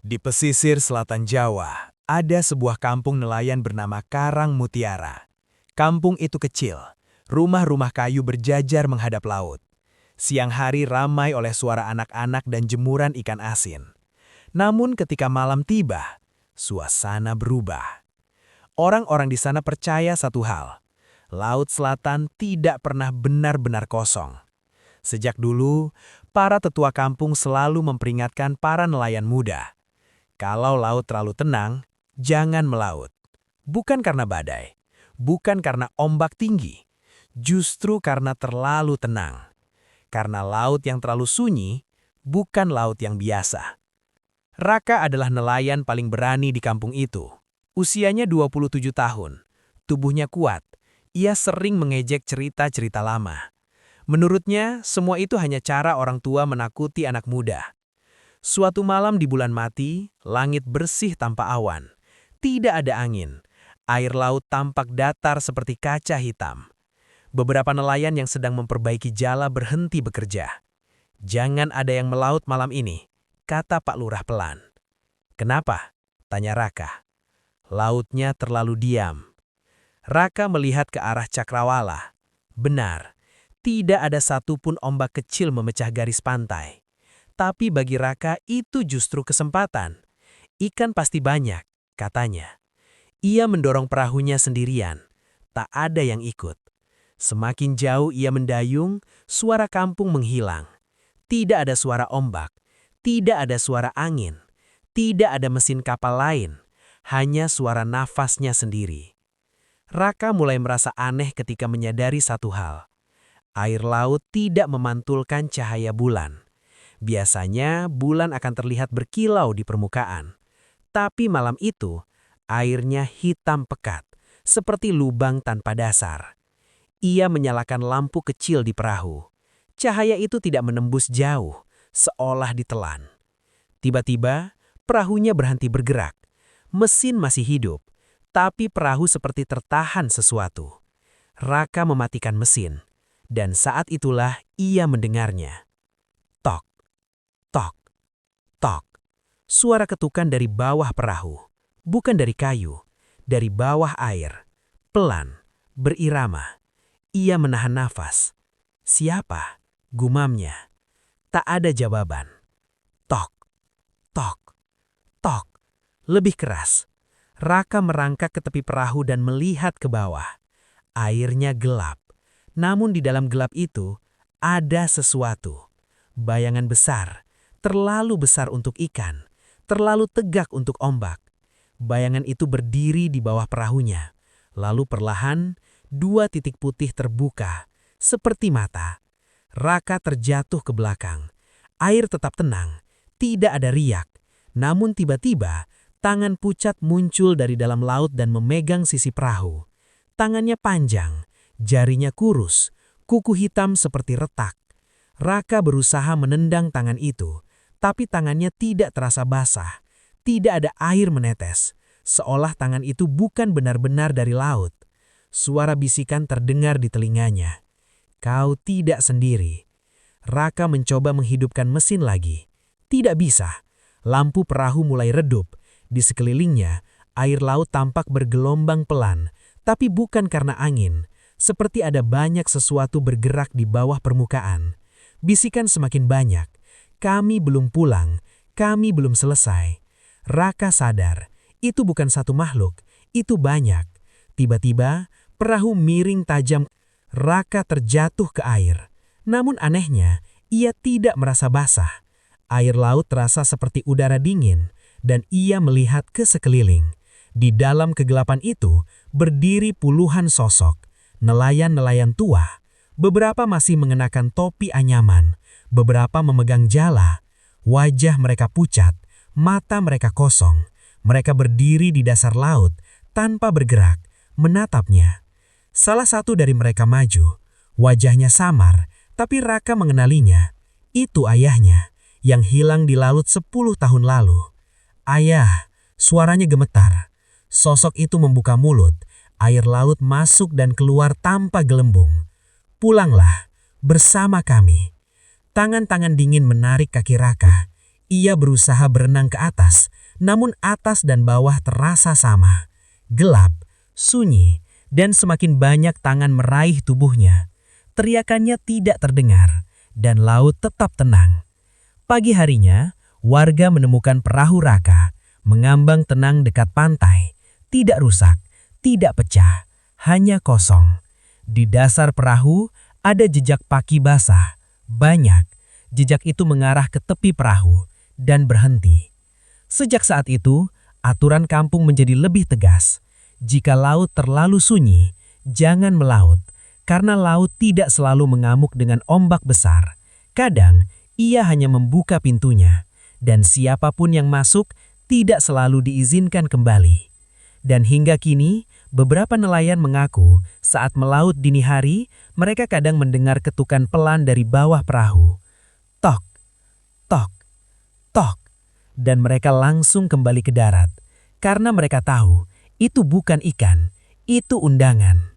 Di pesisir selatan Jawa, ada sebuah kampung nelayan bernama Karang Mutiara. Kampung itu kecil, rumah-rumah kayu berjajar menghadap laut. Siang hari ramai oleh suara anak-anak dan jemuran ikan asin. Namun ketika malam tiba, suasana berubah. Orang-orang di sana percaya satu hal, Laut Selatan tidak pernah benar-benar kosong. Sejak dulu, para tetua kampung selalu memperingatkan para nelayan muda. Kalau laut terlalu tenang, jangan melaut. Bukan karena badai, bukan karena ombak tinggi, justru karena terlalu tenang. Karena laut yang terlalu sunyi, bukan laut yang biasa. Raka adalah nelayan paling berani di kampung itu. Usianya 27 tahun, tubuhnya kuat, ia sering mengejek cerita-cerita lama. Menurutnya, semua itu hanya cara orang tua menakuti anak muda. Suatu malam di bulan mati, langit bersih tanpa awan. Tidak ada angin. Air laut tampak datar seperti kaca hitam. Beberapa nelayan yang sedang memperbaiki jala berhenti bekerja. "Jangan ada yang melaut malam ini," kata Pak Lurah pelan. "Kenapa?" tanya Raka. "Lautnya terlalu diam." Raka melihat ke arah cakrawala. Benar, tidak ada satupun ombak kecil memecah garis pantai. Tapi bagi Raka itu justru kesempatan. Ikan pasti banyak, katanya. Ia mendorong perahunya sendirian. Tak ada yang ikut. Semakin jauh ia mendayung, suara kampung menghilang. Tidak ada suara ombak, tidak ada suara angin, tidak ada mesin kapal lain, hanya suara nafasnya sendiri. Raka mulai merasa aneh ketika menyadari satu hal. Air laut tidak memantulkan cahaya bulan. Biasanya bulan akan terlihat berkilau di permukaan. Tapi malam itu, airnya hitam pekat, seperti lubang tanpa dasar. Ia menyalakan lampu kecil di perahu. Cahaya itu tidak menembus jauh, seolah ditelan. Tiba-tiba, perahunya berhenti bergerak. Mesin masih hidup, tapi perahu seperti tertahan sesuatu. Raka mematikan mesin, dan saat itulah ia mendengarnya. Tok, tok, tok. Suara ketukan dari bawah perahu, bukan dari kayu, dari bawah air. Pelan, berirama. Ia menahan nafas. "Siapa?" gumamnya. Tak ada jawaban. Tok, tok, tok. Lebih keras. Raka merangkak ke tepi perahu dan melihat ke bawah. Airnya gelap. Namun di dalam gelap itu, ada sesuatu. Bayangan besar, terlalu besar untuk ikan, terlalu tegak untuk ombak. Bayangan itu berdiri di bawah perahunya. Lalu perlahan, dua titik putih terbuka, seperti mata. Raka terjatuh ke belakang. Air tetap tenang, tidak ada riak. Namun tiba-tiba, tangan pucat muncul dari dalam laut dan memegang sisi perahu. Tangannya panjang, jarinya kurus, kuku hitam seperti retak. Raka berusaha menendang tangan itu, tapi tangannya tidak terasa basah. Tidak ada air menetes, seolah tangan itu bukan benar-benar dari laut. Suara bisikan terdengar di telinganya. "Kau tidak sendiri." Raka mencoba menghidupkan mesin lagi. Tidak bisa. Lampu perahu mulai redup. Di sekelilingnya, air laut tampak bergelombang pelan, tapi bukan karena angin. Seperti ada banyak sesuatu bergerak di bawah permukaan. Bisikan semakin banyak. "Kami belum pulang, kami belum selesai." Raka sadar, itu bukan satu makhluk, itu banyak. Tiba-tiba, perahu miring tajam. Raka terjatuh ke air. Namun anehnya, ia tidak merasa basah. Air laut terasa seperti udara dingin, dan ia melihat ke sekeliling. Di dalam kegelapan itu, berdiri puluhan sosok. Nelayan-nelayan tua. Beberapa masih mengenakan topi anyaman, beberapa memegang jala. Wajah mereka pucat, mata mereka kosong. Mereka berdiri di dasar laut, tanpa bergerak, menatapnya. Salah satu dari mereka maju. Wajahnya samar, tapi Raka mengenalinya. Itu ayahnya, yang hilang di laut 10 tahun lalu. "Ayah," suaranya gemetar. Sosok itu membuka mulut. Air laut masuk dan keluar tanpa gelembung. "Pulanglah, bersama kami." Tangan-tangan dingin menarik kaki Raka. Ia berusaha berenang ke atas, namun atas dan bawah terasa sama. Gelap, sunyi, dan semakin banyak tangan meraih tubuhnya. Teriakannya tidak terdengar, dan laut tetap tenang. Pagi harinya, warga menemukan perahu Raka, mengambang tenang dekat pantai. Tidak rusak, tidak pecah, hanya kosong. Di dasar perahu ada jejak kaki basah, banyak. Jejak itu mengarah ke tepi perahu dan berhenti. Sejak saat itu, aturan kampung menjadi lebih tegas. Jika laut terlalu sunyi, jangan melaut, karena laut tidak selalu mengamuk dengan ombak besar. Kadang, ia hanya membuka pintunya, dan siapapun yang masuk tidak selalu diizinkan kembali. Dan hingga kini, beberapa nelayan mengaku saat melaut dini hari, mereka kadang mendengar ketukan pelan dari bawah perahu. Tok, tok, tok. Dan mereka langsung kembali ke darat. Karena mereka tahu, itu bukan ikan, itu undangan.